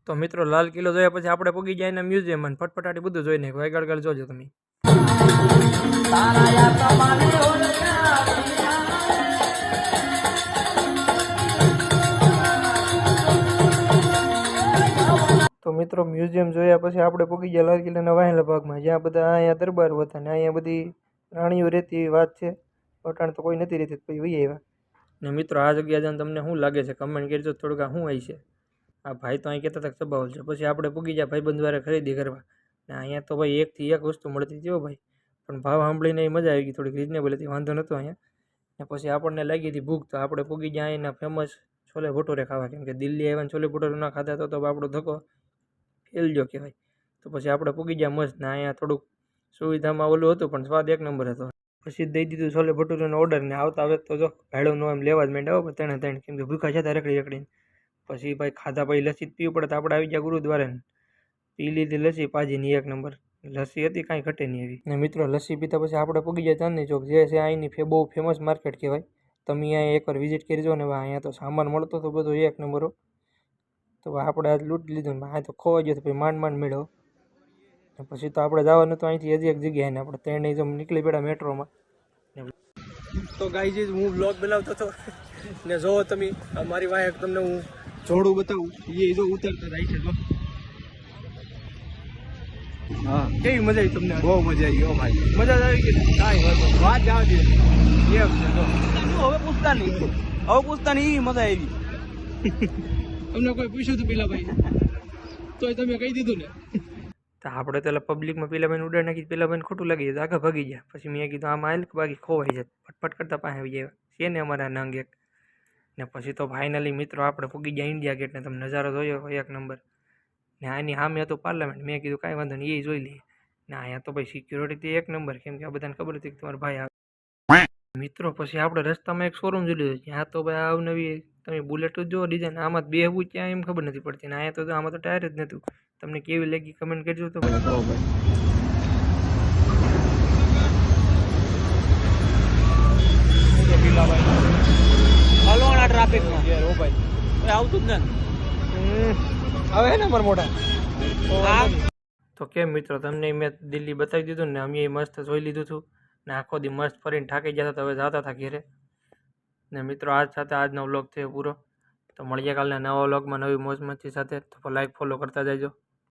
તો મિત્રો લાલ કિલ્લો જોયા પછી આપણે પગી જાય ને મ્યુઝિયમ અને ફટફટાટી બધું જોઈ નાખ્યું. આગળ જોજો તમે. તો મિત્રો મ્યુઝિયમ જોયા પછી આપણે પગી ગયા લાલ કિલ્લાના વાહેલા ભાગમાં, જ્યાં બધા અહીંયા દરબારો હતા ને અહીંયા બધી રાણીઓ રહેતી એવી વાત છે. અટાણ તો કોઈ નથી રહેતી, પછી વહી આવ્યા. ને મિત્રો આ જગ્યા જઈને તમને શું લાગે છે કમેન્ટ કરજો. થોડુંક આ શું આવી છે. આ ભાઈ તો અહીં કહેતા હતા કે સબાવલ છે. પછી આપણે પૂગી ગયા ભાઈબંધ દ્વારા ખરીદી કરવા. ને અહીંયા તો ભાઈ એકથી એક વસ્તુ મળતી હતી ભાઈ, પણ ભાવ સાંભળીને એ મજા આવી ગઈ. થોડીક રિઝનેબલ હતી, વાંધો નહોતો અહીંયા. ને પછી આપણને લાગી હતી ભૂખ, તો આપણે પૂગી ગયા અહીંના ફેમસ છોલે ભટુરે ખાવા. કેમ કે દિલ્હી આવ્યા છોલે ભટુરે ના ખાધા તો આપણો ધક્કો ફેલજો કહેવાય. તો પછી આપણે પૂગી ગયા મસ્ત. ને અહીંયા થોડુંક સુવિધામાં ઓલું હતું, પણ સ્વાદ એક નંબર હતો. પછી દઈ દીધું છોલે ભટુરેનો ઓર્ડર. ને આવતા આવે તો જો ભાડું એમ લેવા જ માંડ્યા હો ત્રણે ત્રણ, કેમ કે ભૂખા જતા રખડીને. પછી ભાઈ ખાધા પછી લસ્સી પીવું પડે, તો આપણે આવી ગયા ગુરુદ્વારે પી લીધી લસ્સી પાજીની એક નંબર લસ્સી હતી, કાંઈ ઘટે નહીં એવી. ને મિત્રો લસ્સી પીતા પછી આપણે પૂગી ગયા ચાંદની ચોક, જે છે અહીંની બહુ ફેમસ માર્કેટ કહેવાય. તમે અહીંયા એકવાર વિઝિટ કરજો ને. અહીંયા તો સામાન મળતો તો બધો એક નંબર. તો આપણે આજ લૂંટી લીધું ને આ તો ખોવાઈ ગયો. તો પછી માંડ મેળવો. પછી તો આપણે જવાનું તો અહીંથી હજી એક જગ્યાએ ને આપણે ત્રણેય જો નીકળી પડ્યા મેટ્રોમાં. તો ગાઈઝ હું બ્લોગ બનાવતો હતો ને જો તમે મારી વાંહે તમને હું જોડું બતાવું. એ જો ઉતરતા જાય છે. હા કેવી મજા આવી તમને? બહુ મજા આવી ગયો ભાઈ. મજા આવી ગઈ કાંઈ વાત જવા દે એમ છે. હવે પૂછતા નહીં મજા આવી. તમને કોઈ પૂછ્યું હતું પેલા ભાઈ તોય તમે કહી દીધું ને. તો આપણે તો પબ્લિકમાં પેલા ભાઈને ઉડાડ નાખી. પેલા ભાઈને ખોટું લાગી જાય, આગળ ભાગી ગયા. પછી મેં કીધું આમાં આવેલ બાકી ખોવાઈ જાય. ફટફટ કરતા પાસે આવી જાય છે ને અમારા નંગ એક. ને પછી તો ફાઇનલી મિત્રો આપણે પૂગી ગયા ઇન્ડિયા ગેટ. ને તમે નજારો જોયો એક નંબર. ને આની સામે હતું પાર્લામેન્ટ. મેં કીધું કાંઈ વાંધો નહીં, એ જોઈ લઈએ. ને અહીંયા તો ભાઈ સિક્યોરિટી એક નંબર, કેમ કે આ બધાને ખબર હતી કે તમારા ભાઈ આવે. મિત્રો પછી આપણે રસ્તામાં એક શોરૂમ જોઈ લીધો. ત્યાં તો ભાઈ આવનવી તમે બુલેટ જ જો ડિઝાઇન. આમાં બેહવું ત્યાં એમ ખબર નથી પડતી. ને અહીંયા તો આમાં તો ટાયર જ નહોતું. તમને કેવી લાગી કમેન્ટ કરજો. તો ટ્રાફિકમાં આવતું જ ને હવે ને મારા મોટા. તો કેમ મિત્રો તમને મેં દિલ્હી બતાવી દીધું ને. અમે મસ્ત જોઈ લીધું હતું ને આખો દી મસ્ત ફરીને થાકી ગયા હતા. હવે જતા હતા ઘેરે. ને મિત્રો આજ સાથે આજનો વ્લોગ થયો પૂરો. તો મળીએ કાલના નવા વ્લોગમાં નવી મોજ મસ્તી સાથે. તો લાઈક ફોલો કરતા જજો.